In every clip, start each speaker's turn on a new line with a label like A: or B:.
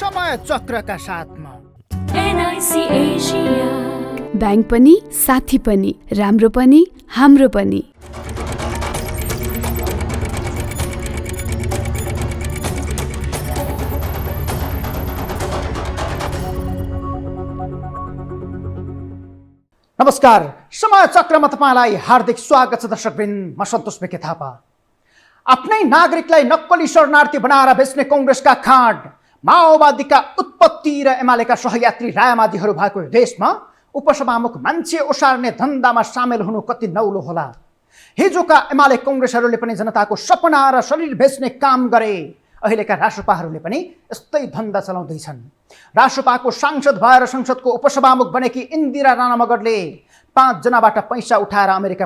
A: समय चक्रका साथमा
B: NIC Asia.
C: Bank पनि साथी पनि राम्रो पनि हाम्रो पनि।
A: नमस्कार, समय चक्रमा तपाईलाई हार्दिक स्वागत छ दर्शकवृन्द। म सन्तोष बेके थापा। आफ्नै नागरिकलाई नक्कली शरणार्थी बनाएर बेच्ने कांग्रेसका खाँड, माओवादीका उत्पत्ति र एमालेका सहयात्री रायमाझीहरू भएको देशमा उपसभामुख मान्छे ओसार्ने धन्दामा सामेल हुनु कति नौलो होला। हिजोका एमाले कांग्रेसहरूले पनि जनताको सपना र शरीर बेच्ने काम गरे। अहिलेका राष्ट्रपाहरूले पनि यस्तै धन्दा चलाउँदैछन्। राष्ट्रपाको सांसद भएर संसदको उपसभामुख बनेकी इन्दिरा राणा मगरले 5 जनाबाट पैसा उठाएर अमेरिका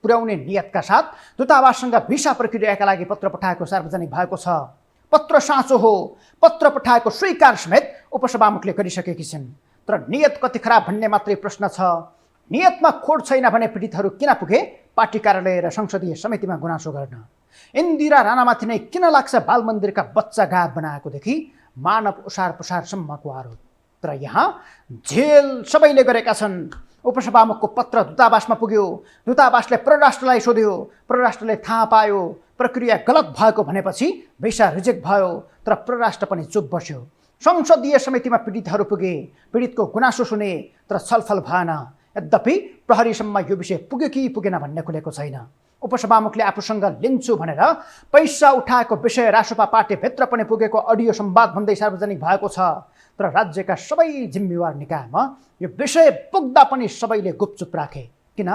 A: पुर्याउने नियतका साथ दूतावाससँग भिसा प्रक्रियाका लागि पत्र पठाएको सार्वजनिक भएको छ। पत्र साँचो हो, पत्र पठाएको स्वीकार समेत उपसभामुखले गरिसकेकी छिन्। तर नियत कति खराब भन्ने मात्रै प्रश्न छ। नियतमा खोट छैन भने पीडितहरू किन पुगे पार्टी कार्यालय र संसदीय समितिमा गुनासो गर्न? इन्दिरा राणामाथि नै किन लाग्छ बाल मन्दिरका बच्चा गायब बनाएकोदेखि मानव ओसार पसारसम्मको आरोप? तर यहाँ झेल सबैले गरेका छन्। उपसभामुखको पत्र दूतावासमा पुग्यो, दूतावासले परराष्ट्रलाई सोध्यो, परराष्ट्रले थाहा पायो, प्रक्रिया गलत भएको भनेपछि भिसा रिजेक्ट भयो। तर परराष्ट्र पनि चुप बस्यो। संसदीय समितिमा पीडितहरू पुगे, पीडितको गुनासो सुने, तर छलफल भएन। यद्यपि प्रहरीसम्म यो विषय पुग्यो कि पुगेन भन्ने खुलेको छैन। उपसभामुखले आफूसँग लिन्छु भनेर पैसा उठाएको विषय राष्ट्रपा पार्टीभित्र पनि पुगेको अडियो संवाद भन्दै सार्वजनिक भएको छ। तर राज्यका सबै जिम्मेवार निकायमा यो विषय पुग्दा पनि सबैले गुपचुप राखे। किन?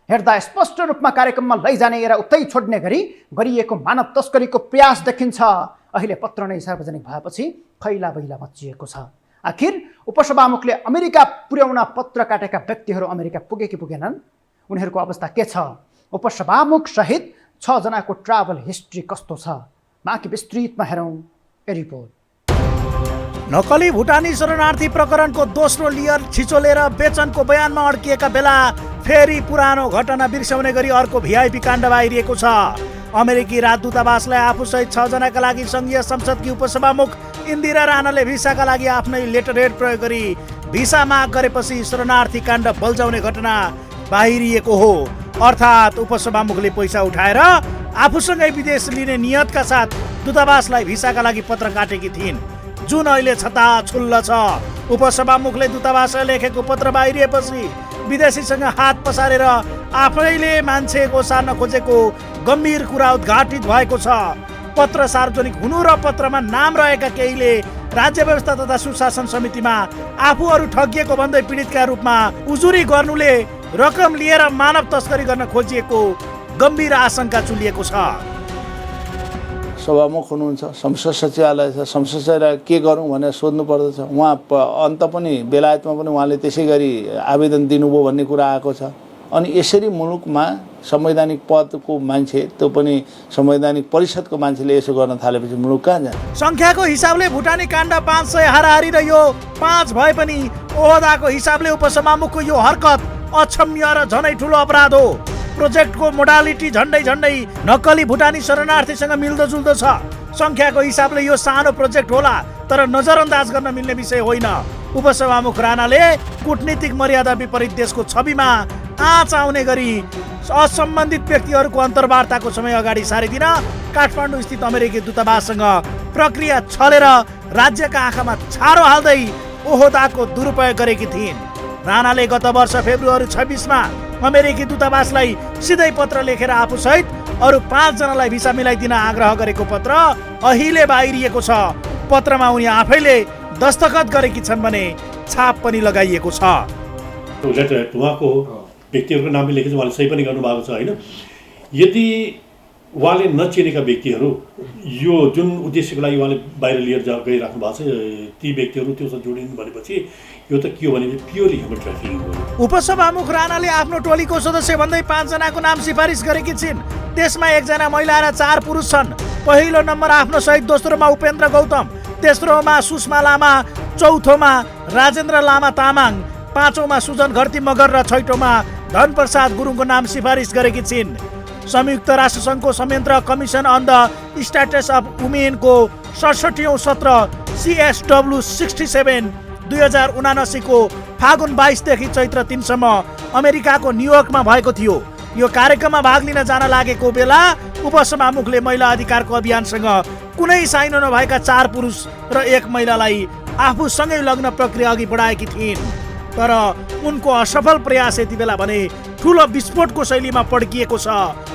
A: हेर्दा स्पष्ट रूपमा कार्यक्रममा लैजाने र उतै छोड्ने गरी गरिएको मानव तस्करीको प्रयास देखिन्छ। अहिले पत्र नै सार्वजनिक भएपछि खैला बैला मचिएको छ। आखिर उपसभामुखले अमेरिका पुर्याउन पत्र काटेका व्यक्तिहरू अमेरिका पुगे कि पुगेनन्? उनीहरूको अवस्था के छ? उपसभामुख सहित 6 जनाको ट्राभल हिस्ट्री कस्तो छ? बाँकी विस्तृतमा हेरौँ यो रिपोर्ट।
D: नक्कली भुटानी शरणार्थी प्रकरणको दोस्रो लेयर छिचोलेर बेचनको बयानमा अड्किएका बेला फेरि पुरानो घटना बिर्स्याउने गरी अर्को भिआइपी काण्ड बाहिरिएको छ। अमेरिकी राजदूतावासलाई आफूसहित 6 जनाका लागि संघीय संसदकी उपसभामुख इन्दिरा राणाले भिसाका लागि आफ्नै लेटरहेड प्रयोग गरी भिसा माग गरेपछि शरणार्थी काण्ड बल्झाउने घटना बाहिरिएको हो। अर्थात् उपसभामुखले पैसा उठाएर आफूसँगै विदेश लिने नियतका साथ दूतावासलाई भिसाका लागि पत्र काटेकी थिइन्, जुन अहिले छताछुल्ल छ। उपसभामुखले दूतावासलाई लेखेको पत्र बाहिरिएपछि विदेशीसँग हात पसारेर आफैले मान्छे ओसार्न खोजेको गम्भीर कुरा उद्घाटित भएको छ। पत्र सार्वजनिक हुनु र पत्रमा नाम रहेका केहीले राज्य व्यवस्था तथा सुशासन समितिमा आफूहरू ठगिएको भन्दै पीडितका रूपमा उजुरी गर्नुले रकम लिएर मानव तस्करी गर्न खोजिएको गम्भीर आशंका चुलिएको छ।
E: सभामुख हुनुहुन्छ, संसद सचिवालय छ, संसद सचिवालय के गरौँ भनेर सोध्नु पर्दछ। उहाँ अन्त पनि बेलायतमा पनि उहाँले त्यसै गरी आवेदन दिनुभयो भन्ने कुरा आएको छ। अनि यसरी मुलुकमा संवैधानिक पदको मान्छे, त्यो पनि संवैधानिक परिषदको मान्छेले यसो गर्न थालेपछि मुलुक कहाँ जान्छ?
D: संख्याको हिसाबले भुटानी काण्ड 500 हाराहारी र यो 5 भए पनि ओहदाको हिसाबले उपसभामुखको यो हरकत अक्षम्य र झनै ठुलो अपराध हो। प्रोजेक्टको मोडालिटी झन्डै नक्कली भुटानी शरणार्थीसँग मिल्दोजुल्दो छ। संख्याको हिसाबले यो सानो प्रोजेक्ट होला, तर नजरअन्दाज गर्न मिल्ने विषय होइन। उपसभामुख राणाले कूटनीतिक मर्यादा विपरीत देशको छविमा आँच आउने गरी असम्बन्धित व्यक्तिहरूको अन्तर्वार्ताको समय अगाडि सारिदिन काठमाडौँ स्थित अमेरिकी दूतावाससँग प्रक्रिया छलेर राज्यका आँखामा छारो हाल्दै ओहदाको दुरुपयोग गरेकी थिइन्। राणाले गत वर्ष फेब्रुअरी 26मा अमेरिकी दूतावासलाई सिधै पत्र लेखेर आफूसहित अरू 5 जनालाई भिसा मिलाइदिन आग्रह गरेको पत्र अहिले बाहिरिएको छ। पत्रमा उनी आफैले दस्तखत गरेकी छन् भने छाप पनि लगाइएको छ।
F: लेटर उहाँको व्यक्तिहरूको नामले लेखेको उहाँले सही पनि गर्नुभएको छ होइन। यदि उहाँले नचिनेका व्यक्तिहरू यो जुन उद्देश्यको लागि उहाँले बाहिर लिएर गइराख्नु भएको छ, ती व्यक्तिहरू त्योसँग जोडिनु भनेपछि यो त के हो भने प्योरली ह्युमन ट्राफिकिङ हो।
D: उपसभामुख राणाले आफ्नो टोलीको सदस्य भन्दै 5 जनाको नाम सिफारिस गरेकी छिन्। त्यसमा 1 जना महिला र 4 पुरुष छन्। पहिलो नम्बर आफ्नो सहित, दोस्रोमा उपेन्द्र गौतम, तेस्रोमा सुषमा लामा, चौथोमा राजेन्द्र लामा तामाङ, पाँचौंमा सुजन घरती मगर र छैटौंमा धनप्रसाद गुरुङको नाम सिफारिस गरेकी छिन्। संयुक्त राष्ट्रसङ्घको संयन्त्र commission on the status of वुमेनको 67औं सत्र CSW 67 2079 को फागुन 22 देखि चैत्र 3 सम्म अमेरिकाको न्युयोर्कमा भएको थियो। यो कार्यक्रममा भाग लिन जान लागेको बेला उपसभामुखले महिला अधिकारको अभियानसँग कुनै साइनो नभएका 4 पुरुष र 1 महिलालाई आफूसँगै लग्न प्रक्रिया अघि बढाएकी थिइन्। तर उनको असफल प्रयास यति बेला भने ठुलो विस्फोटको शैलीमा पड्किएको छ।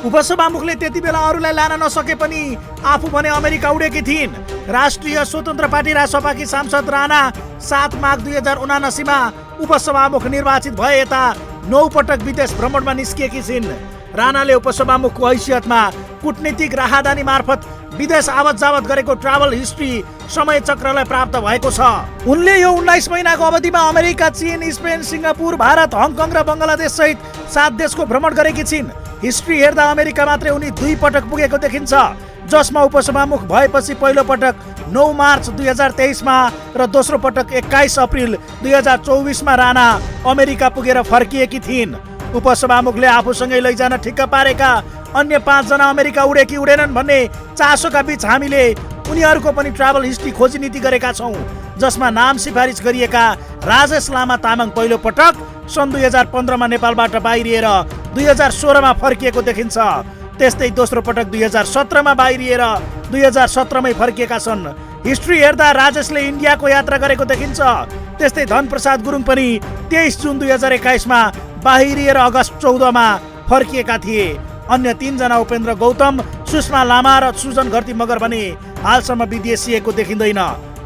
D: उपसभामुखले त्यति बेला अरूलाई लान नसके पनि आफू भने अमेरिका उडेकी थिइन्। राष्ट्रिय स्वतन्त्र पार्टी रासपाकी सांसद राणा 7 माघ 2079 मा उपसभामुख निर्वाचित भए यता 9 पटक विदेश भ्रमणमा निस्किएकी छिन्। राणाले उपसभामुखको हैसियतमा कूटनीतिक राहदानी मार्फत विदेश आवत जावत गरेको ट्राभल हिस्ट्री समय चक्रलाई प्राप्त भएको छ। उनले यो 19 महिनाको अवधिमा अमेरिका, चीन, स्पेन, सिङ्गापुर, भारत, हङकङ र बङ्गलादेश सहित 7 देशको भ्रमण गरेकी छिन्। हिस्ट्री हेर्दा अमेरिका मात्रै उनी 2 पटक पुगेको देखिन्छ, जसमा उपसभामुख भएपछि पहिलो पटक 9 मार्च 2023 मा र दोस्रो पटक 21 अप्रिल 2024 मा राणा अमेरिका पुगेर फर्किएकी थिइन्। उपसभामुखले आफूसँगै लैजान ठिक्क पारेका अन्य 5 जना अमेरिका उडे कि उडेनन् भन्ने चासोका बीच हामीले उनीहरूको पनि ट्राभल हिस्ट्री खोजी नीति गरेका छौँ, जसमा नाम सिफारिस गरिएका राजेश लामा तामाङ पहिलो पटक सन् 2015 मा नेपालबाट बाहिरिएर 2016 मा फर्किएको देखिन्छ। त्यस्तै दोस्रो पटक 2017 मा बाहिरिएर 2017 मै फर्किएका छन्। हिस्ट्री हेर्दा राजेशले इन्डियाको यात्रा गरेको देखिन्छ। त्यस्तै धनप्रसाद गुरुङ पनि 23 जुन 2021 मा बाहिरिएर अगस्त 14 मा फर्किएका थिए। अन्य 3 जना उपेन्द्र गौतम, सुषमा लामा र सुजन घरती मगर भने हालसम्म विदेशिएको देखिँदैन।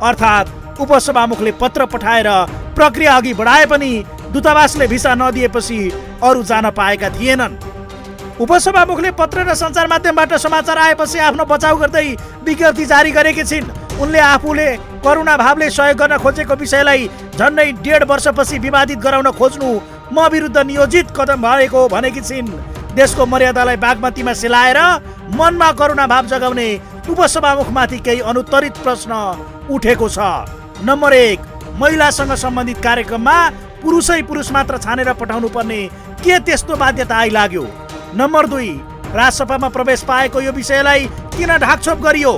D: अर्थात् उपसभामुखले पत्र पठाएर प्रक्रिया अघि बढाए पनि दूतावासले भिसा नदिएपछि अरू जान पाएका थिएनन्। उपसभामुखले पत्र र सञ्चार माध्यमबाट समाचार आएपछि आफ्नो बचाउ गर्दै विज्ञप्ति जारी गरेकी छिन्। उनले आफूले करुणा भावले सहयोग गर्न खोजेको विषयलाई झन्डै 1.5 वर्षपछि विवादित गराउन खोज्नु म विरुद्ध नियोजित कदम भएको भनेकी छिन्। देशको मर्यादालाई बागमतीमा सेलाएर मनमा करुणा भाव जगाउने उपसभामुखमाथि केही अनुत्तरित प्रश्न उठेको छ। नम्बर 1, महिलासँग सम्बन्धित कार्यक्रममा पुरुष मात्र छानेर पठाउनु पर्ने के त्यस्तो बाध्यता आइलाग्यो? नम्बर 2, राजसभामा प्रवेश पाएको यो विषयलाई किन ढाकछोप गरियो?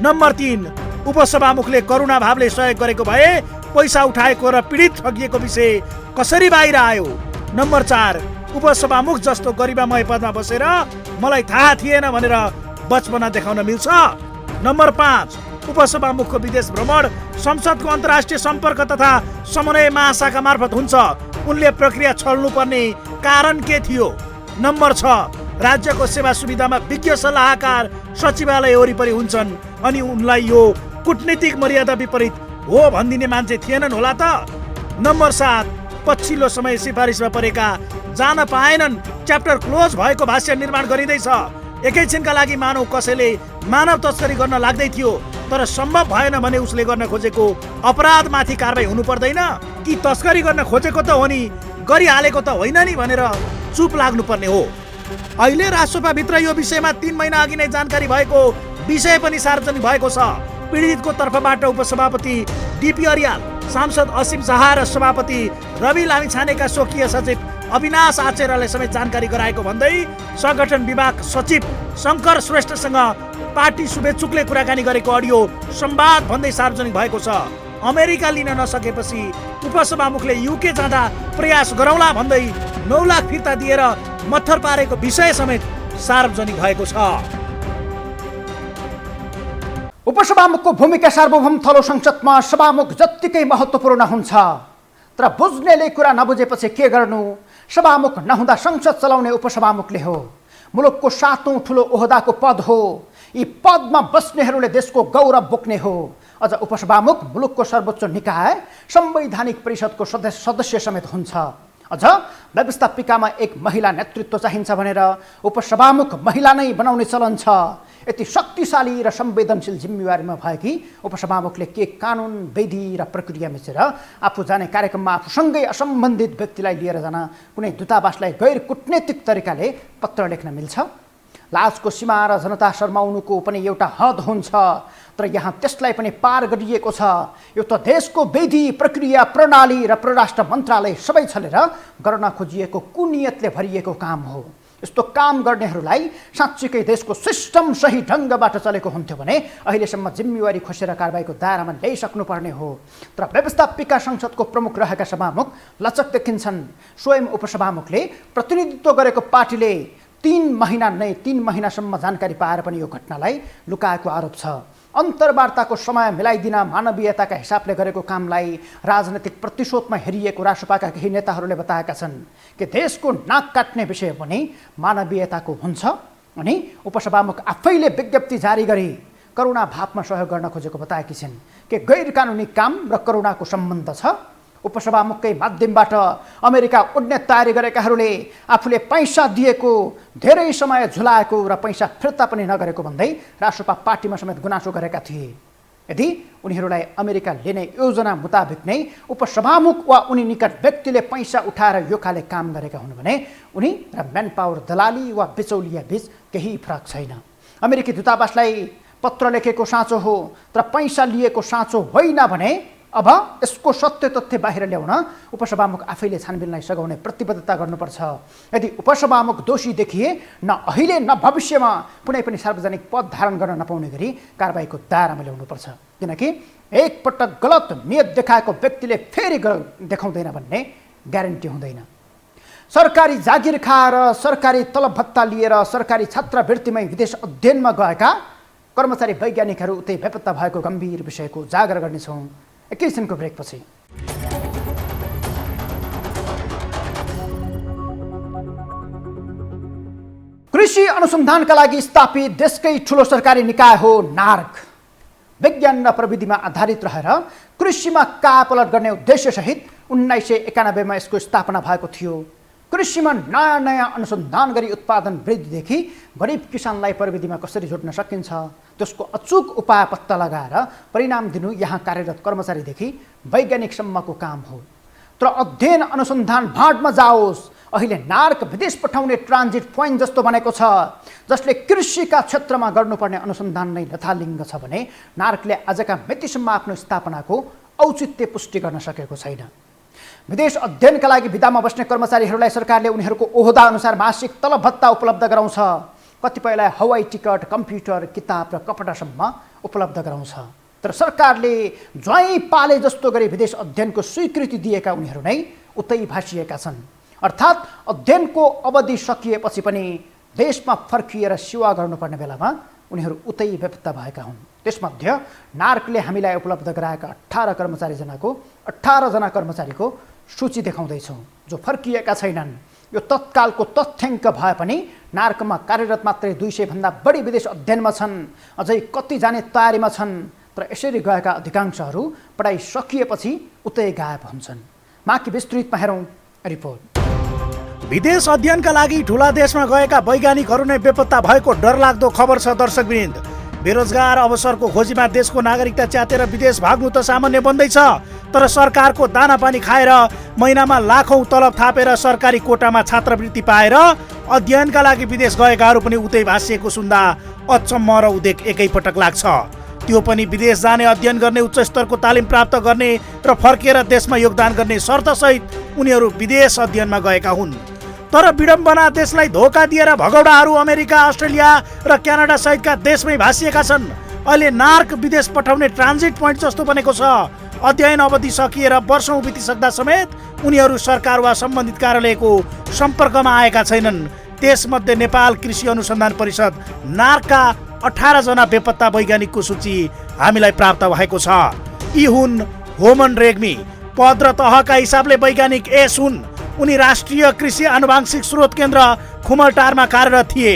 D: नम्बर 3, उपसभामुखले करुणा भावले सहयोग गरेको भए पैसा उठाएको र पीडित ठगिएको विषय कसरी बाहिर आयो? नम्बर 4, उपसभामुख जस्तो गरिबामय पदमा बसेर मलाई थाहा थिएन भनेर बचपना देखाउन मिल्छ? नम्बर 5, उपसभामुखको विदेश भ्रमण संसदको अन्तर्राष्ट्रिय सम्पर्क तथा समन्वय महाशाखा मार्फत हुन्छ। उनले प्रक्रिया छोड्नुपर्ने कारण के थियो? नम्बर 6, राज्यको सेवा सुविधामा विज्ञ सल्लाहकार सचिवालय वरिपरि हुन्छन् अनि उनलाई यो कूटनीतिक मर्यादा विपरीत हो भनिदिने मान्छे थिएनन् होला त? नम्बर 7, पछिल्लो समय सिफारिसमा परेका जान पाएनन् च्याप्टर क्लोज भएको भाष्य निर्माण गरिँदैछ। एकैछिनका लागि मानव कसैले मानव तस्करी गर्न लाग्दै थियो, तर सम्भव भएन भने उसले गर्न खोजेको अपराधमाथि कारबाही हुनु पर्दैन कि तस्करी गर्न खोजेको त हो नि, गरिहालेको त होइन नि भनेर चुप लाग्नुपर्ने हो। अहिले राजसभाभित्र यो विषयमा 3 महिना अघि नै जानकारी भएको विषय पनि सार्वजनिक भएको छ। पीडितको तर्फबाट उपसभापति डिपी अर्याल, सांसद असीम शाह र सभापति रवि लामिछानेका स्वकीय सचिव अविनाश आचार्यले समेत जानकारी गराएको भन्दै संगठन विभाग सचिव शङ्कर श्रेष्ठसँग पार्टी शुभेच्छुकले कुराकानी गरेको अडियो संवाद भन्दै सार्वजनिक भएको छ। अमेरिका लिन नसकेपछि उपसभामुखले युके जाँदा प्रयास गरौँला भन्दै 9 लाख फिर्ता दिएर मत्थर पारेको विषय समेत सार्वजनिक भएको छ।
A: उपसभामुखको भूमिका सार्वभौम थलो संसदमा सभामुख जत्तिकै महत्त्वपूर्ण हुन्छ, तर बुझ्नेले कुरा नबुझेपछि के गर्नु? सभामुख नहुँदा संसद चलाउने उपसभामुखले हो। मुलुकको 7औं ठुलो ओहदाको पद हो। यी पदमा बस्नेहरूले देशको गौरव बोक्ने हो। अझ उपसभामुख मुलुकको सर्वोच्च निकाय संवैधानिक परिषदको सदस्य समेत हुन्छ। अझ व्यवस्थापिकामा एक महिला नेतृत्व चाहिन्छ भनेर उपसभामुख महिला नै बनाउने चलन छ। यति शक्तिशाली र संवेदनशील जिम्मेवारीमा भएकी उपसभामुखले के कानुन, विधि र प्रक्रिया मिचेर आफू जाने कार्यक्रममा आफूसँगै असम्बन्धित व्यक्तिलाई लिएर जान कुनै दूतावासलाई गैर कूटनीतिक तरिकाले पत्र लेख्न मिल्छ? लाजको सीमा र जनता शर्माउनुको पनि एउटा हद हुन्छ, तर यहाँ त्यसलाई पनि पार गरिएको छ। यो त देशको विधि, प्रक्रिया, प्रणाली र परराष्ट्र मन्त्रालय सबै छलेर गर्न खोजिएको कुनियतले भरिएको काम हो। यस्तो काम गर्नेहरूलाई साँच्चीकै देशको सिस्टम सही ढङ्गबाट चलेको हुन्थ्यो भने अहिलेसम्म जिम्मेवारी खोसेर कारबाहीको दायरामा ल्याइसक्नुपर्ने हो। तर व्यवस्थापिका संसदको प्रमुख रहेका सभामुख लचक देखिन्छन्। स्वयं उपसभामुखले प्रतिनिधित्व गरेको पार्टीले 3 महिनासम्म जानकारी पाएर पनि यो घटनालाई लुकाएको आरोप छ। अन्तर्वार्ताको समय मिलाइदिन मानवीयताका हिसाबले गरेको कामलाई राजनैतिक प्रतिशोधमा हेरिएको राष्ट्रपाका केही नेताहरूले बताएका छन् कि देशको नाक काट्ने विषय पनि मानवीयताको हुन्छ। अनि उपसभामुख आफैले विज्ञप्ति जारी गरी करुणा भावमा सहयोग गर्न खोजेको बताएकी छिन् कि गैर कानुनी काम र करुणाको सम्बन्ध छ। उपसभामुखकै माध्यमबाट अमेरिका उड्ने तयारी गरेकाहरूले आफूले पैसा दिएको, धेरै समय झुलाएको र पैसा फिर्ता पनि नगरेको भन्दै राष्ट्रपा पार्टीमा समेत गुनासो गरेका थिए। यदि उनीहरूलाई अमेरिका लिने योजना मुताबिक नै उपसभामुख वा उनी निकट व्यक्तिले पैसा उठाएर यो खाले काम गरेका हुन् भने उनी र म्यान पावर दलाली वा बिचौलिया बीच केही फरक छैन। अमेरिकी दूतावासलाई पत्र लेखेको साँचो हो, तर पैसा लिएको साँचो होइन भने अब यसको सत्य तथ्य बाहिर ल्याउन उपसभामुख आफैले छानबिनलाई सघाउने प्रतिबद्धता गर्नुपर्छ। यदि उपसभामुख दोषी देखिए न अहिले न भविष्यमा कुनै पनि सार्वजनिक पद धारण गर्न नपाउने गरी कारबाहीको दायरामा ल्याउनुपर्छ। किनकि एकपटक गलत नियत देखाएको व्यक्तिले फेरि देखाउँदैन भन्ने ग्यारेन्टी हुँदैन। सरकारी जागिर खाएर, सरकारी तलब भत्ता लिएर, सरकारी छात्रवृत्तिमै विदेश अध्ययनमा गएका कर्मचारी वैज्ञानिकहरू उतै बेपत्ता भएको गम्भीर विषयको उजागर गर्नेछौँ एकैछिनको ब्रेकपछि। कृषि अनुसन्धानका लागि स्थापित देशकै ठुलो सरकारी निकाय हो नार्क। विज्ञान र प्रविधिमा आधारित रहेर कृषिमा कायापलट गर्ने उद्देश्यसहित 1991मा यसको स्थापना भएको थियो। कृषिमा नयाँ अनुसन्धान गरी उत्पादन वृद्धिदेखि गरिब किसानलाई प्रविधिमा कसरी जोड्न सकिन्छ त्यसको अचूक उपाय पत्ता लगाएर परिणाम दिनु यहाँ कार्यरत कर्मचारीदेखि वैज्ञानिकसम्मको काम हो। तर अध्ययन अनुसन्धान भाँडमा जाओस्, अहिले नार्क विदेश पठाउने ट्रान्जिट पोइन्ट जस्तो बनेको छ, जसले कृषिका क्षेत्रमा गर्नुपर्ने अनुसन्धान नै लथालिङ्ग छ भने नार्कले आजका मितिसम्म आफ्नो स्थापनाको औचित्य पुष्टि गर्न सकेको छैन। विदेश अध्ययनका लागि विदामा बस्ने कर्मचारीहरूलाई सरकारले उनीहरूको ओहदा अनुसार मासिक तलब भत्ता उपलब्ध गराउँछ। कतिपयलाई हवाई टिकट, कम्प्युटर, किताब र कपडासम्म उपलब्ध गराउँछ। तर सरकारले ज्वाइँ पाले जस्तो गरी विदेश अध्ययनको स्वीकृति दिएका उनीहरू नै उतै भासिएका छन्। अर्थात् अध्ययनको अवधि सकिएपछि पनि देशमा फर्किएर सेवा गर्नुपर्ने बेलामा उनीहरू उतै बेपत्ता भएका हुन्। त्यसमध्ये नार्कले हामीलाई उपलब्ध गराएका 18 जना कर्मचारीको सूची देखाउँदैछौँ जो फर्किएका छैनन्। यो तत्कालको तथ्याङ्क भए पनि नार्कमा कार्यरत मात्रै 200 भन्दा बढी विदेश अध्ययनमा छन्। अझै कति जाने तयारीमा छन्। तर यसरी गएका अधिकांशहरू पढाइ सकिएपछि उतै गायब हुन्छन्। माथि विस्तृतमा हेरौँ रिपोर्ट।
D: विदेश अध्ययनका लागि ठुला देशमा गएका वैज्ञानिकहरू नै बेपत्ता भएको डरलाग्दो खबर छ। दर्शकवृन्द, बेरोजगार अवसरको खोजीमा देशको नागरिकता च्यातेर विदेश भाग्नु त सामान्य बन्दैछ। तर सरकारको दानापानी खाएर महिनामा लाखौं तलब थापेर सरकारी कोटामा छात्रवृत्ति पाएर अध्ययनका लागि विदेश गएकाहरू पनि उतै भासिएको सुन्दा अचम्म र उदेक एकैपटक लाग्छ। त्यो पनि विदेश जाने, अध्ययन गर्ने, उच्च स्तरको तालिम प्राप्त गर्ने र फर्किएर देशमा योगदान गर्ने शर्तसहित उनीहरू विदेश अध्ययनमा गएका हुन्। तर विडम्बना, देशलाई धोका दिएर भगौडाहरू अमेरिका, अस्ट्रेलिया र क्यानाडा सहितका देशमै भासिएका छन्। अहिले नार्क विदेश पठाउने ट्रान्जिट पोइन्ट जस्तो बनेको छ। अध्ययन अवधि सकिएर वर्षौं बितिसक्दा समेत उनीहरू सरकार वा सम्बन्धित कार्यालयको सम्पर्कमा आएका छैनन्। त्यसमध्ये नेपाल कृषि अनुसन्धान परिषद नार्कका 18 जना बेपत्ता वैज्ञानिकको सूची हामीलाई प्राप्त भएको छ। यी हुन् होमन रेग्मी, पद र तहका हिसाबले वैज्ञानिक एस हुन्। उनी राष्ट्रिय कृषि आनुवांशिक स्रोत केन्द्र खुमलटारमा कार्यरत थिए।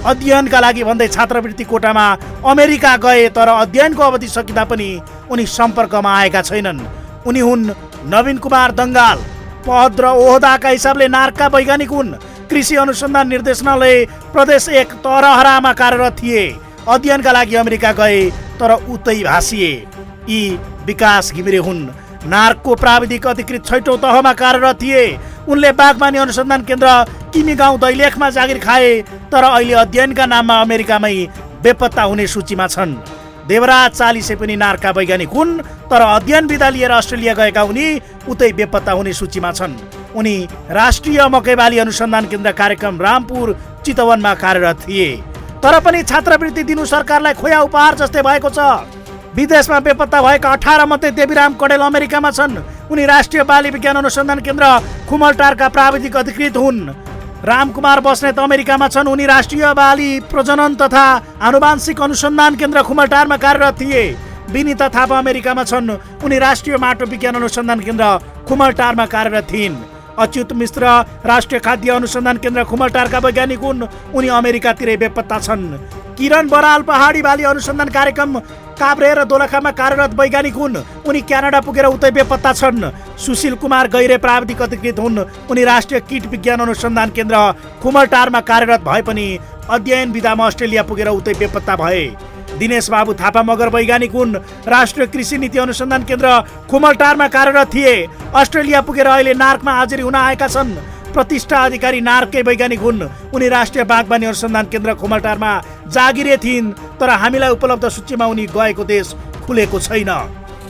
D: अध्ययनका लागि भन्दै छात्रवृत्ति कोटामा अमेरिका गए, तर अध्ययनको अवधि सकिँदा पनि उनी सम्पर्कमा आएका छैनन्। उनी हुन् नवीन कुमार दङ्गाल, पद र ओहदाका हिसाबले नार्कका वैज्ञानिक हुन्। कृषि अनुसन्धान निर्देशनालय प्रदेश 1 तरहरामा कार्यरत थिए। अध्ययनका लागि अमेरिका गए तर उतै भासिए। यी विकास घिमिरे हुन्। नार्कको प्राविधिक अधिकृत 6औं तहमा कार्यरत थिए। उनले बागवानी अनुसन्धान केन्द्र किमी गाउँ दैलेखमा जागिर खाए, तर अहिले अध्ययनका नाममा अमेरिकामै बेपत्ता हुने सूचीमा छन्। देवराज चालिसे पनि नार्कका वैज्ञानिक हुन्, तर अध्ययन विधा लिएर अस्ट्रेलिया गएका उनी उतै बेपत्ता हुने सूचीमा छन्। उनी राष्ट्रिय मकैबाली अनुसन्धान केन्द्र कार्यक्रम रामपुर चितवनमा कार्यरत थिए। तर पनि छात्रवृत्ति दिनु सरकारलाई खोया उपहार जस्तै भएको छ। विदेशमा बेपत्ता भएका 18 मध्ये देवीराम कडेल अमेरिकामा छन्। उनी राष्ट्रिय बाली विज्ञान अनुसन्धान केन्द्र खुमलटारका प्राविधिक अधिकृत हुन्। रामकुमार बस्नेत अमेरिकामा छन्। उनी राष्ट्रिय बाली प्रजनन तथा आनुवांशिक अनुसन्धान केन्द्र खुमलटारमा कार्यरत थिए। विनिता थापा अमेरिकामा छन्। उनी राष्ट्रिय माटो विज्ञान अनुसन्धान केन्द्र खुमलटारमा कार्यरत थिइन्। अच्युत मिश्र राष्ट्रिय खाद्य अनुसन्धान केन्द्र खुमलटारका वैज्ञानिक हुन्। उनी अमेरिकातिरै बेपत्ता छन्। किरण बराल पहाडी बाली अनुसन्धान कार्यक्रम काभ्रे र दोलखामा कार्यरत वैज्ञानिक हुन्। उनी क्यानाडा पुगेर उतै बेपत्ता छन्। सुशील कुमार गैरे प्राविधिक अधिकृत हुन्। उनी राष्ट्रिय कीट विज्ञान अनुसन्धान केन्द्र खुमलटारमा कार्यरत भए पनि अध्ययन विधामा अस्ट्रेलिया पुगेर उतै बेपत्ता भए। दिनेश बाबु थापा मगर वैज्ञानिक हुन्। राष्ट्रिय कृषि नीति अनुसन्धान केन्द्र खुमलटारमा कार्यरत थिए। अस्ट्रेलिया पुगेर अहिले नार्कमा हाजिरी हुन आएका छन्। प्रतिष्ठा अधिकारी नार्ककै वैज्ञानिक हुन्। उनी राष्ट्रिय बागवानी अनुसन्धान केन्द्र खुमलटारमा जागिरे थिइन्। तर हामीलाई उपलब्ध सूचीमा उनी गएको देश खुलेको छैन।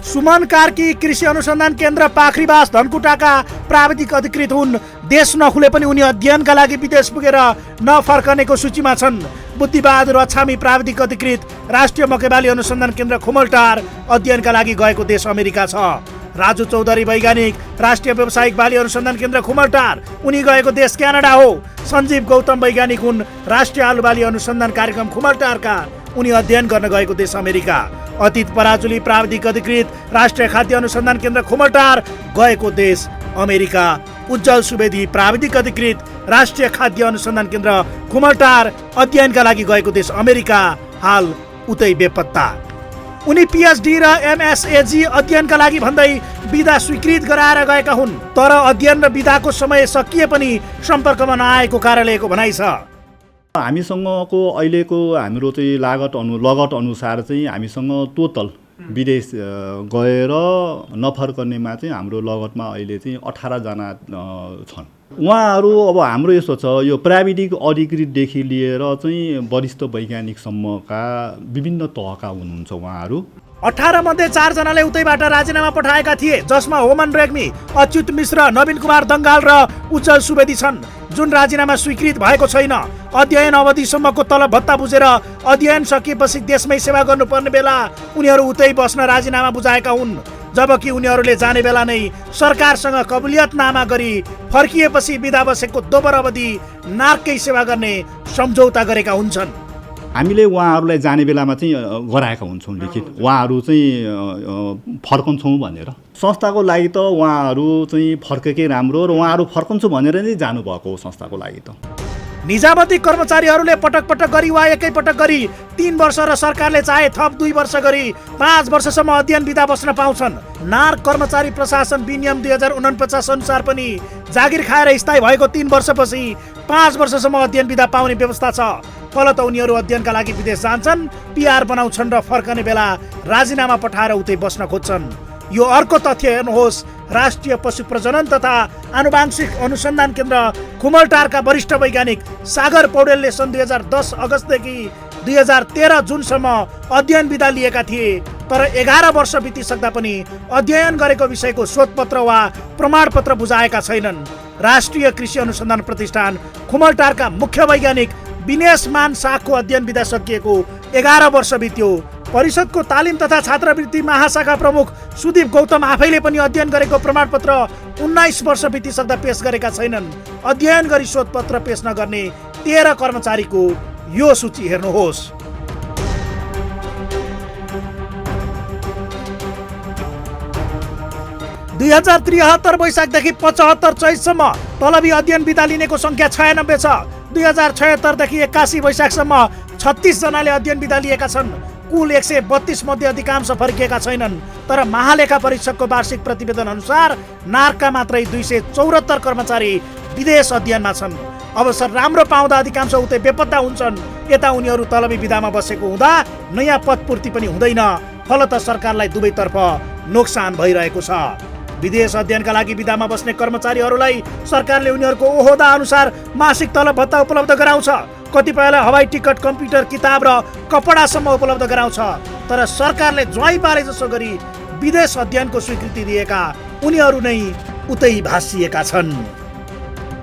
D: सुमन कार्की कृषि अनुसन्धान केन्द्र पाखरीबास धनकुटाका प्राविधिक अधिकृत हुन्। देश नखुले पनि उनी अध्ययनका लागि विदेश पुगेर नफर्कनेको सूचीमा छन्। बुद्धिबहादुर अछामी प्राविधिक अधिकृत राष्ट्रिय मकैबाली अनुसन्धान केन्द्र खुमलटार अध्ययनका लागि गएको देश अमेरिका छ। राजु चौधरी वैज्ञानिक राष्ट्रिय व्यावसायिक बाली अनुसन्धान केन्द्र खुमलटार उनी गएको देश क्यानाडा हो। सञ्जीव गौतम वैज्ञानिक हुन्। राष्ट्रिय आलु बाली अनुसन्धान कार्यक्रम खुमलटारका उनी अध्ययन गर्न गएको देश अमेरिका। अतीत पराजुली प्राविधिक अधिकृत राष्ट्रिय खाद्य अनुसन्धान केन्द्र खुमलटार गएको देश अमेरिका। उज्जवल सुवेदी प्राविधिक अधिकृत राष्ट्रिय खाद्य अनुसन्धान केन्द्र खुमलटार अध्ययनका लागि गएको देश अमेरिका, हाल उतै बेपत्ता। उनी पिएचडी र एमएसएजी अध्ययनका लागि भन्दै बिदा स्वीकृत गराएर गएका हुन्। तर अध्ययन र बिदाको समय सकिए पनि सम्पर्कमा नआएको कार्यालयको भनाइ छ।
G: हामीसँगको अहिलेको हाम्रो चाहिँ लगत अनुसार चाहिँ हामीसँग टोटल विदेश गएर नफर्कनेमा चाहिँ हाम्रो लगतमा अहिले चाहिँ 18 जना छन्। उहाँहरू अब हाम्रो यस्तो छ, यो प्राविधिक अधिकृतदेखि लिएर चाहिँ वरिष्ठ वैज्ञानिकसम्मका विभिन्न तहका हुनुहुन्छ उहाँहरू।
D: 18 मध्ये 4 जनाले उतैबाट राजीनामा पठाएका थिए, जसमा होमन रेग्मी, अच्युत मिश्र, नवीन कुमार दङ्गाल र उज्जवल सुवेदी छन्, जुन राजीनामा स्वीकृत भएको छैन। अध्ययन अवधिसम्मको तलब भत्ता बुझेर अध्ययन सकिएपछि देशमै सेवा गर्नुपर्ने बेला उनीहरू उतै बस्न राजीनामा बुझाएका हुन्। जबकि उनीहरूले जाने बेला नै सरकारसँग कबुलियतनामा गरी फर्किएपछि बिदा बसेको दोब्बर अवधि नार्ककै सेवा गर्ने सम्झौता गरेका हुन्छन्।
G: हामीले उहाँहरूलाई जाने बेलामा चाहिँ गराएका हुन्छौँ लिखित, उहाँहरू चाहिँ फर्कन्छौँ भनेर। संस्थाको लागि त उहाँहरू चाहिँ फर्केकै राम्रो र उहाँहरू फर्कन्छु भनेर नै जानुभएको हो संस्थाको लागि त।
D: निजामती कर्मचारीहरूले पटक पटक गरी वा एकै पटक गरी 3 वर्ष र सरकारले चाहे थप 2 वर्ष गरी 5 वर्षसम्म अध्ययन बिदा बस्न पाउँछन्। नार्क कर्मचारी प्रशासन विनियम 2049 अनुसार पनि जागिर खाएर स्थायी भएको 3 वर्षपछि 5 वर्षसम्म अध्ययन बिदा पाउने व्यवस्था छ। फलत उनीहरू अध्ययनका लागि विदेश जान्छन्, पिआर बनाउँछन् र फर्कने बेला राजीनामा पठाएर उतै बस्न खोज्छन्। यो अर्को तथ्य हेर्नुहोस्, राष्ट्रिय पशु प्रजनन तथा आनुवांशिक अनुसन्धान केन्द्र खुमलटारका वरिष्ठ वैज्ञानिक सागर पौडेलले सन् 2010 अगस्तदेखि 2013 जुनसम्म अध्ययन बिदा लिएका थिए। तर 11 वर्ष बितिसक्दा पनि अध्ययन गरेको विषयको शोधपत्र वा प्रमाणपत्र बुझाएका छैनन्। राष्ट्रिय कृषि अनुसन्धान प्रतिष्ठान खुमलटारका मुख्य वैज्ञानिक विनेश मान शाहको अध्ययन बिदा सकिएको 11 वर्ष बित्यो। परिषदको तालिम तथा छात्रवृत्ति महाशाखा प्रमुख सुदीप गौतम आफैले पनि अध्ययन गरेको प्रमाणपत्र 19 वर्ष बितिसक्दा पेश गरेका छैनन्। अध्ययन गरी शोधपत्र पेश नगर्ने 13 कर्मचारीको यो सूची हेर्नुहोस्। दुई 2073 वैशाखदेखि 75 चैतसम्म तलबी अध्ययन बिदा लिनेको संख्या 96 छ। 2076 देखि 81 वैशाखसम्म 36 जनाले अध्ययन बिदा लिएका छन्। कुल 132 मध्ये अधिकांश फर्किएका छैनन्। तर महालेखा परीक्षकको वार्षिक प्रतिवेदन अनुसार नार्कका मात्रै 274 कर्मचारी विदेश अध्ययनमा छन्। अवसर राम्रो पाउँदा अधिकांश उतै बेपत्ता हुन्छन्। यता उनीहरू तलबी बिदामा बसेको हुँदा नयाँ पदपूर्ति पनि हुँदैन। फलत सरकारलाई दुवैतर्फ नोक्सान भइरहेको छ। विदेश अध्ययनका लागि बिदामा बस्ने कर्मचारीहरूलाई सरकारले उनीहरूको ओहदा अनुसार मासिक तलब भत्ता उपलब्ध गराउँछ। कतिपयलाई हवाई टिकट, कम्प्युटर, किताब र कपडासम्म उपलब्ध गराउँछ। तर सरकारले ज्वाइँ पारे जसो गरी विदेश अध्ययनको स्वीकृति दिएका उनीहरू नै उतै भासिएका छन्।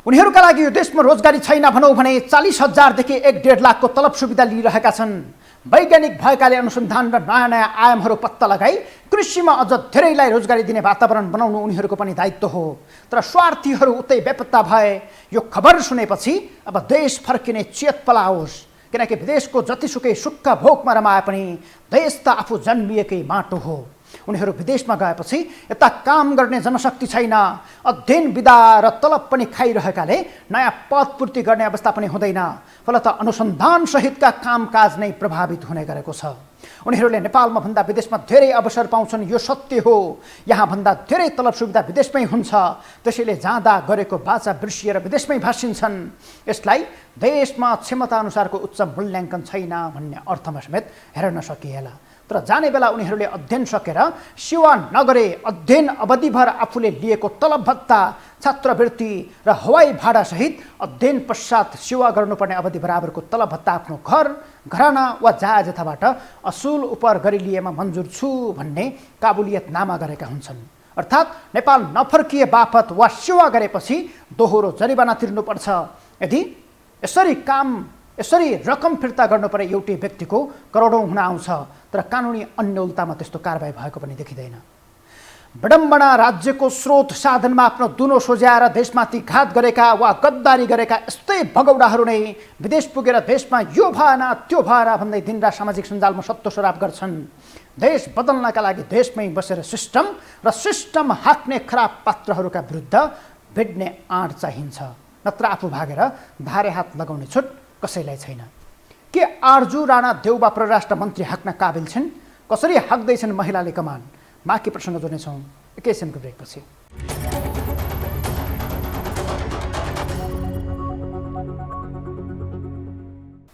A: उनीहरूका लागि यो देशमा रोजगारी छैन भनौँ भने 40,000 देखि 1.5 लाखको तलब सुविधा लिइरहेका छन्। वैज्ञानिक भएकाले अनुसन्धान र नयाँ नयाँ आयामहरू पत्ता लगाई कृषिमा अझ धेरैलाई रोजगारी दिने वातावरण बनाउनु उनीहरूको पनि दायित्व हो। तर स्वार्थीहरू उतै बेपत्ता भए। यो खबर सुनेपछि अब देश फर्किने चेत पलाओस्, किनकि विदेशको जतिसुकै सुक्खा भोकमा रमाए पनि देश त आफू जन्मिएकै माटो हो। उनीहरू विदेशमा गएपछि यता काम गर्ने जनशक्ति छैन, अध्ययन विधा र तलब पनि खाइरहेकाले नयाँ पदपूर्ति गर्ने अवस्था पनि हुँदैन। फलत अनुसन्धान सहितका कामकाज नै प्रभावित हुने गरेको छ। उनीहरूले नेपालमा भन्दा विदेशमा धेरै अवसर पाउँछन्, यो सत्य हो। यहाँ भन्दा धेरै तलब सुविधा विदेशमै हुन्छ, त्यसैले जाँदा गरेको बाचा बिर्सिएर विदेशमै भासिन्छन्। यसलाई देशमा क्षमता अनुसारको उच्च मूल्याङ्कन छैन भन्ने अर्थमा समेत हेर्न सकिएला। तर जाने बेला उनीहरूले अध्ययन सकेर सेवा नगरे अध्ययन अवधिभर आफूले लिएको तलब भत्ता, छात्रवृत्ति र हवाई भाडा सहित अध्ययन पश्चात सेवा गर्नुपर्ने अवधि बराबरको तलब भत्ता आफ्नो घर घराना वा जथाबाट असुल उपर गरी लिएमा मन्जुर छु भन्ने काबुलियतनामा गरेका हुन्छन्। अर्थात् नेपाल नफर्किए बापत वा सेवा गरेपछि दोहोरो जरिवाना तिर्नुपर्छ। यदि यसरी रकम फिर्ता गर्नु परे एउटै व्यक्तिको करोडौँ हुन आउँछ, तर कानुनी अन्य उल्टामा त्यस्तो कारबाही भएको पनि देखिँदैन। विडम्बना राज्यको स्रोत साधनमा आफ्नो दुनो सोझ्याएर देशमाथि घात गरेका वा गद्दारी गरेका यस्तै भगौडाहरू नै विदेश पुगेर देशमा यो भएन त्यो भएन भन्दै दिनरात सामाजिक सञ्जालमा सत्तो सराप गर्छन्। देश बदल्नका लागि देशमै बसेर सिस्टम हाँक्ने खराब पात्रहरूका विरुद्ध भिड्ने आँट चाहिन्छ, नत्र आफू भागेर धारे हात लगाउने छुट कसैलाई छैन। के आर्जु राणा देउबा परराष्ट्र मन्त्री हाँक्न काबिल छिन्? कसरी हाँक्दैछन् महिलाले कमान? बाँकी प्रसङ्ग जोड्नेछौँ एकैछिनको ब्रेकपछि।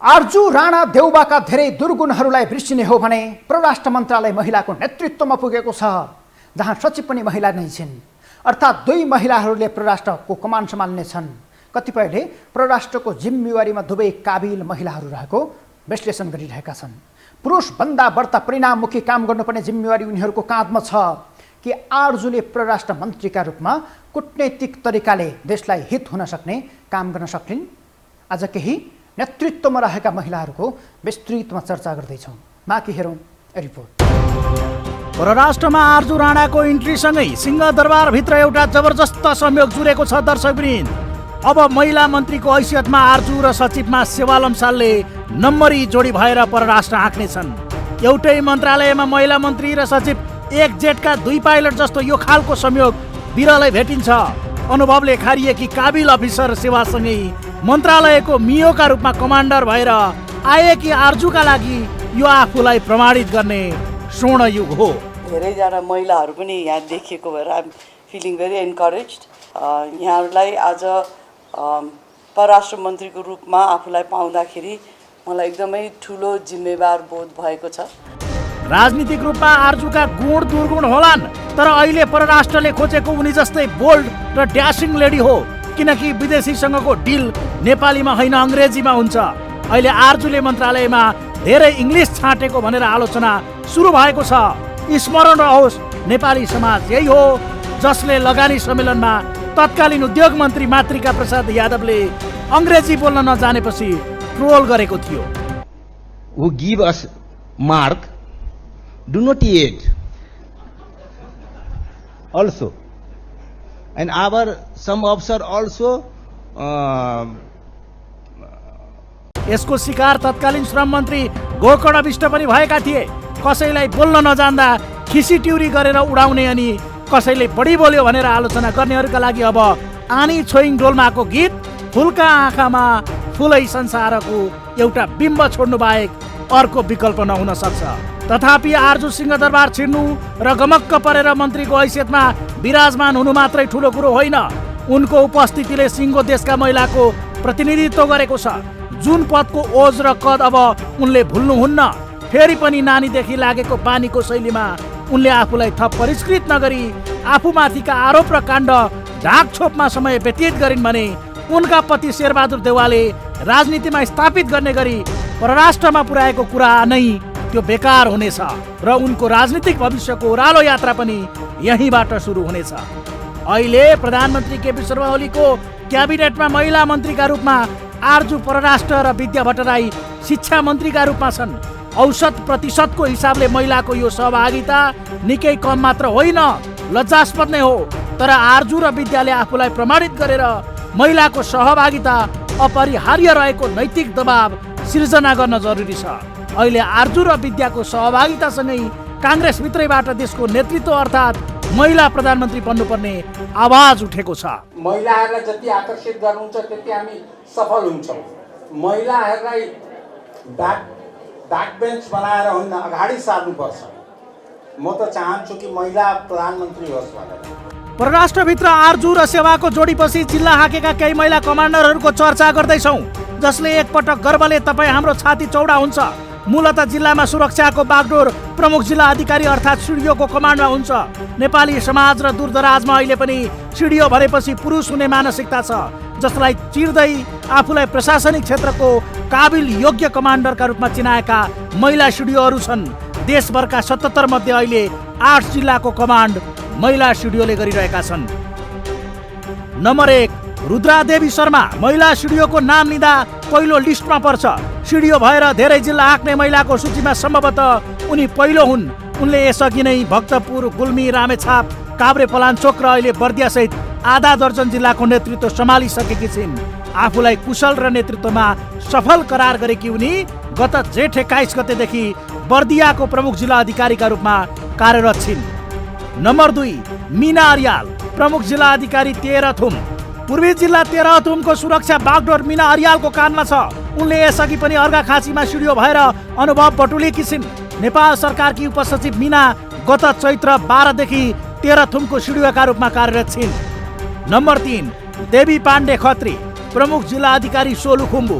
A: आर्जु राणा देउबाका धेरै दुर्गुणहरूलाई बिर्सिने हो भने परराष्ट्र मन्त्रालय महिलाको नेतृत्वमा पुगेको छ, जहाँ सचिव पनि महिला नै छिन्। अर्थात् 2 महिलाहरूले परराष्ट्रको कमान सम्हाल्नेछन्। कतिपयले परराष्ट्रको जिम्मेवारीमा दुवै काबिल महिलाहरू रहेको विश्लेषण गरिरहेका छन्। पुरुषभन्दा बढ्ता परिणाममुखी काम गर्नुपर्ने जिम्मेवारी उनीहरूको काँधमा छ। कि आर्जुले परराष्ट्र मन्त्रीका रूपमा कूटनैतिक तरिकाले देशलाई हित हुन सक्ने काम गर्न सक्लिन्? आज केही नेतृत्वमा रहेका महिलाहरूको विस्तृतमा चर्चा गर्दैछौँ। बाँकी हेरौँ रिपोर्ट।
D: परराष्ट्रमा आर्जु राणाको इन्ट्रीसँगै सिंहदरबारभित्र एउटा जबरजस्त संयोग जुरेको छ दर्शकवृन्द। अब महिला मन्त्रीको हैसियतमा आर्जु र सचिवमा सेवालम सालले नम्बरी जोडी भएर परराष्ट्र हाँक्नेछन्। एउटै मन्त्रालयमा महिला मन्त्री र सचिव एक जेटका 2 पाइलट जस्तो यो खालको संयोग बिरलै भेटिन्छ। अनुभवले खारिएकी काबिल अफिसर सेवासँगै मन्त्रालयको मियोका रूपमा कमान्डर भएर आएकी आर्जुका लागि यो आफूलाई प्रमाणित गर्ने स्वर्ण युग हो।
H: धेरैजना महिलाहरू पनि यहाँ देखिएको भएर आइ एम फिलिङ भेरी एन्करेज्ड। यहाँहरूलाई आज परराष्ट्र मन्त्रीको रूपमा आफूलाई पाउँदाखेरि मलाई एकदमै ठुलो जिम्मेवार बोध भएको छ।
D: राजनीतिक रूपमा आर्जुका गुण दुर्गुण होलान्, तर अहिले परराष्ट्रले खोजेको उनी जस्तै बोल्ड र ड्यासिङ लेडी हो, किनकि विदेशीसँगको डिल नेपालीमा होइन अङ्ग्रेजीमा हुन्छ। अहिले आर्जुले मन्त्रालयमा धेरै इङ्ग्लिस छाँटेको भनेर आलोचना सुरु भएको छ। स्मरण रहोस्, नेपाली समाज यही हो जसले लगानी सम्मेलनमा तत्कालीन उद्योग मन्त्री मातृका प्रसाद यादवले अङ्ग्रेजी बोल्न नजानेपछि ट्रोल गरेको थियो।
I: Who give us mark, do not eat also, and our some officer also
D: यसको शिकार तत्कालीन श्रम मन्त्री गोकर्ण विष्ट पनि भएका थिए। कसैलाई बोल्न नजान्दा खिसी ट्युरी गरेर उडाउने अनि कसैले बढी बोल्यो भनेर आलोचना गर्नेहरूका लागि अब आनी छोइङ डोल्माको गीत फुलका आँखामा फुलै संसारको एउटा बिम्ब छोड्नु बाहेक अर्को विकल्प नहुन सक्छ। तथापि आर्जु सिंहदरबार छिर्नु र गमक्क परेर मन्त्रीको हैसियतमा विराजमान हुनु मात्रै ठुलो कुरो होइन। उनको उपस्थितिले सिङ्गो देशका महिलाको प्रतिनिधित्व गरेको छ, जुन पदको ओज र कद अब उनले भुल्नुहुन्न। फेरि पनि नानीदेखि लागेको बानीको शैलीमा उनले आफूलाई थप परिष्कृत नगरी आफूमाथिका आरोप र काण्ड ढाकछोपमा समय व्यतीत गरिन् भने उनका पति शेरबहादुर देउवाले राजनीतिमा स्थापित गर्ने गरी परराष्ट्रमा पुर्याएको कुरा नै त्यो बेकार हुनेछ र उनको राजनीतिक भविष्यको ओह्रालो यात्रा पनि यहीँबाट सुरु हुनेछ। अहिले प्रधानमन्त्री केपी शर्मा ओलीको क्याबिनेटमा महिला मन्त्रीका रूपमा आरजु परराष्ट्र र विद्या भट्टराई शिक्षा मन्त्रीका रूपमा छन्। औसत प्रतिशतको हिसाबले महिलाको यो सहभागिता निकै कम मात्र होइन, लज्जास्पद नै हो। तर आरजु र विद्याले आफूलाई प्रमाणित गरेर महिलाको सहभागिता अपरिहार्य रहेको नैतिक दबाव सिर्जना गर्न जरुरी छ। अहिले आरजु र विद्याको सहभागितासँगै काङ्ग्रेसभित्रैबाट देशको नेतृत्व अर्थात् महिला प्रधानमन्त्री बन्नुपर्ने आवाज उठेको छ।
J: महिलाहरूलाई जति आकर्षित गर्नुहुन्छ त्यति हामी सफल हुन्छौँ। महिलाहरूलाई ब्याक बेन्च बनाएर होइन, अगाडि सार्नुपर्छ। म त चाहन्छु कि महिला प्रधानमन्त्री होस् भनेर।
D: परराष्ट्रभित्र आरजु र सेवाको जोडीपछि जिल्ला हाकेका केही महिला कमान्डरहरूको चर्चा गर्दैछौँ, जसले एकपटक गर्वले तपाईँ हाम्रो छाती चौडा हुन्छ। मूलतः जिल्लामा सुरक्षाको बागडोर प्रमुख जिल्ला अधिकारी अर्थात् सिडिओको कमान्डमा हुन्छ। नेपाली समाज र दूरदराजमा अहिले पनि सिडिओ भनेपछि पुरुष हुने मानसिकता छ, जसलाई चिर्दै आफूलाई प्रशासनिक क्षेत्रको काबिल योग्य कमान्डरका रूपमा चिनाएका महिला सिडिओहरू छन्। देशभरका 77 मध्ये अहिले 8 जिल्लाको कमान्ड महिला सिडिओले गरिरहेका छन्। नम्बर 1, रुद्रादेवी शर्मा महिला सिडिओको नाम लिँदा पहिलो लिस्टमा पर्छ। सिडिओ भएर धेरै जिल्ला हाँक्ने महिलाको सूचीमा सम्भवतः उनी पहिलो हुन्। उनले यसअघि नै भक्तपुर, गुल्मी, रामेछाप, काभ्रे पलाञ्चोक र अहिले बर्दियासहित आधा दर्जन जिल्लाको नेतृत्व सम्हालिसकेकी छिन्। आफूलाई कुशल र नेतृत्वमा सफल करार गरेकी उनी गत जेठ 21 गतेदेखि बर्दियाको प्रमुख जिल्ला अधिकारीका रूपमा कार्यरत छिन्। नम्बर 2, मीना अर्याल प्रमुख जिल्ला अधिकारी तेह्रथुम। पूर्वी जिल्ला तेह्रथुमको सुरक्षा बागडोर मीना अर्यालको कानमा छ। उनले यसअघि पनि अर्घाखाँचीमा सिडिओ भएर अनुभव बटुलेकी छिन्। नेपाल सरकारकी उपसचिव मीना गत चैत्र 12 देखि तेह्रथुमको सिडिओका रूपमा कार्यरत छिन्। नम्बर 3, देवी पाण्डे खत्री प्रमुख जिल्ला अधिकारी सोलुखुम्बु।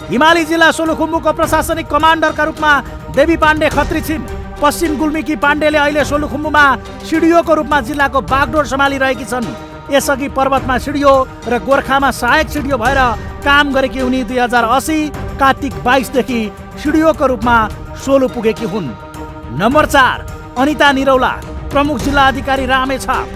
D: हिमाली जिल्ला सोलुखुम्बुको प्रशासनिक कमान्डरका रूपमा देवी पाण्डे खत्री छिन्। पश्चिम गुल्मीकी पाण्डेले अहिले सोलुखुम्बुमा सिडिओको रूपमा जिल्लाको बागडोर सम्हालिरहेकी छन्। यसअघि पर्वतमा सिडिओ र गोर्खामा सहायक सिडिओ भएर काम गरेकी उनी 2080 कार्तिक 22 देखि सिडिओको रूपमा सोलु पुगेकी हुन्। नम्बर 4, अनिता निरौला प्रमुख जिल्ला अधिकारी रामेछाप।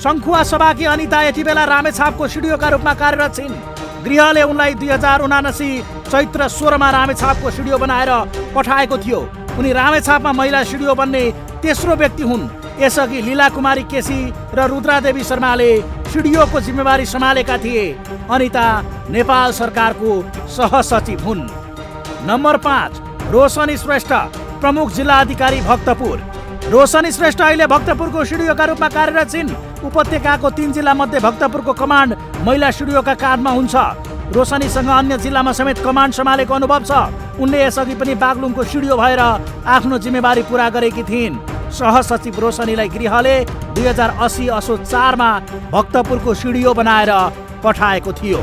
D: सङ्खुवा सभाकी अनिता यति बेला रामेछापको सिडिओका रूपमा कार्यरत छिन्। गृहले उनलाई 2079 चैत्र 16 मा रामेछापको सिडिओ बनाएर पठाएको थियो। उनी रामेछापमा महिला सिडिओ बन्ने तेस्रो व्यक्ति हुन्। यसअघि लीला कुमारी केसी र रुद्रादेवी शर्माले सिडिओको जिम्मेवारी सम्हालेका थिए। अनिता नेपाल सरकारको सहसचिव हुन्। नम्बर 5, रोशनी श्रेष्ठ प्रमुख जिल्ला अधिकारी भक्तपुर। रोशनी श्रेष्ठ अहिले भक्तपुरको सिडिओका रूपमा कार्यरत छिन्। उपत्यकाको 3 जिल्ला मध्ये भक्तपुरको कमान्ड महिला सिडिओका काँधमा हुन्छ। रोशनीसँग अन्य जिल्लामा समेत कमान्ड सम्हालेको अनुभव छ। उनले यसअघि पनि बागलुङको सिडिओ भएर आफ्नो जिम्मेवारी पूरा गरेकी थिइन्। सहसचिव रोशनीलाई गृहले 2080 असोज 4 मा भक्तपुरको सिडिओ बनाएर पठाएको थियो।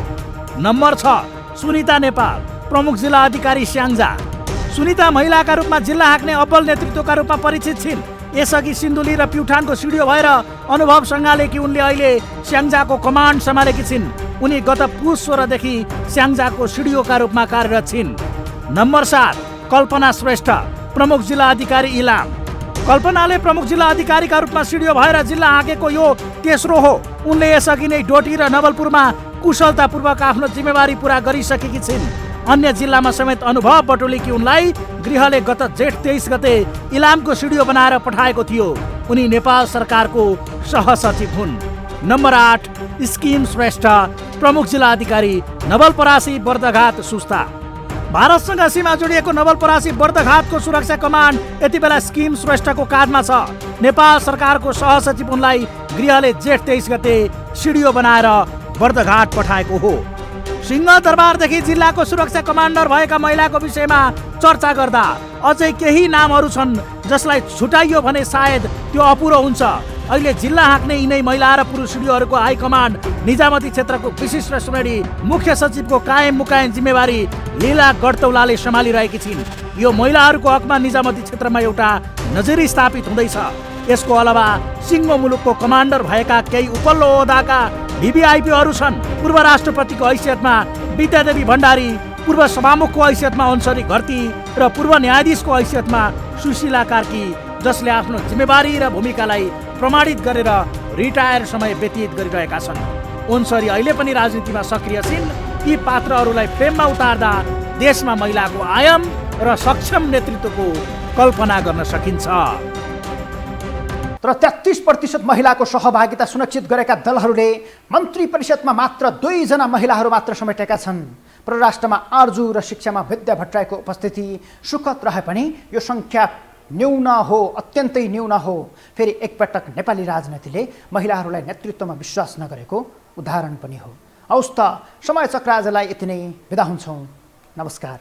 D: नम्बर 6, सुनिता नेपाल प्रमुख जिल्ला अधिकारी स्याङ्जा। सुनिता महिलाका रूपमा जिल्ला हाँक्ने अब्बल नेतृत्वका रूपमा परिचित छिन्। यसअघि सिन्धुली र प्युठानको सिडिओ भएर अनुभव सँगालेकी उनले अहिले स्याङ्जाको कमान्ड सम्हालेकी छिन्। उनी गत पुस 16 देखि स्याङ्जाको सिडिओका रूपमा कार्यरत छिन्। नम्बर 7, कल्पना श्रेष्ठ प्रमुख जिल्ला अधिकारी इलाम। कल्पनाले प्रमुख जिल्ला अधिकारीका रूपमा सिडिओ भएर जिल्ला हाँकेको यो तेस्रो हो। उनले यसअघि नै डोटी र नवलपुरमा कुशलतापूर्वक आफ्नो जिम्मेवारी पूरा गरिसकेकी छिन्। अन्य जिल्लामा समेत अनुभव बटुलेकी उनलाई गृहले गत जेठ 23 गते इलामको सिडिओ बनाएर पठाएको थियो। उनी नेपाल सरकारको सहसचिव हुन्। नम्बर 8, स्किम श्रेष्ठ प्रमुख जिल्ला अधिकारी नवलपरासी बर्दघाट सुस्ता। भारतसँग सीमा जोडिएको नवलपरासी बर्दघाटको सुरक्षा कमान्ड यति बेला स्किम श्रेष्ठको काँधमा छ। नेपाल सरकारको सहसचिव उनलाई गृहले जेठ 23 गते सिडिओ बनाएर बर्दघाट पठाएको हो। सिंहदरबारदेखि जिल्लाको सुरक्षा कमान्डर भएका महिलाको विषयमा चर्चा गर्दा अझै केही नामहरू छन् जसलाई छुटाइयो भने सायद त्यो अपुरो हुन्छ। अहिले जिल्ला हाँक्ने यिनै महिला र पुरुष सिडिओहरूको हाई कमान्ड निजामती क्षेत्रको विशिष्ट श्रेणी मुख्य सचिवको कायम मुकायम जिम्मेवारी लीला गडतौलाले सम्हालिरहेकी छिन्। यो महिलाहरूको हकमा निजामती क्षेत्रमा एउटा नजरी स्थापित हुँदैछ। यसको अलावा सिङ्गो मुलुकको कमान्डर भएका केही उपल्लो ओहदाका भिभिआइपीहरू छन्। पूर्व राष्ट्रपतिको हैसियतमा विद्यादेवी भण्डारी, पूर्व सभामुखको हैसियतमा अन्सरी घरती र पूर्व न्यायाधीशको हैसियतमा सुशीला कार्की, जसले आफ्नो जिम्मेवारी र भूमिकालाई प्रमाणित गरेर रिटायर समय व्यतीत गरिरहेका छन्। ओन्सरी अहिले पनि राजनीतिमा सक्रिय छिन्। यी पात्रहरूलाई फ्रेममा उतार्दा देशमा महिलाको आयाम र सक्षम नेतृत्वको कल्पना गर्न सकिन्छ।
A: तर 33% महिलाको सहभागिता सुनिश्चित गरेका दलहरूले मन्त्री परिषदमा मात्र 2 जना महिलाहरू मात्र समेटेका छन्। परराष्ट्रमा आर्जु र शिक्षामा विद्या भट्टराईको उपस्थिति सुखद रहे पनि यो सङ्ख्या न्यून हो, अत्यन्तै न्यून हो। फेरि एकपटक नेपाली राजनीतिले महिलाहरूलाई नेतृत्वमा विश्वास नगरेको उदाहरण पनि हो। हवस् त, समय चक्र आजलाई यति नै, बिदा हुन्छौँ। नमस्कार।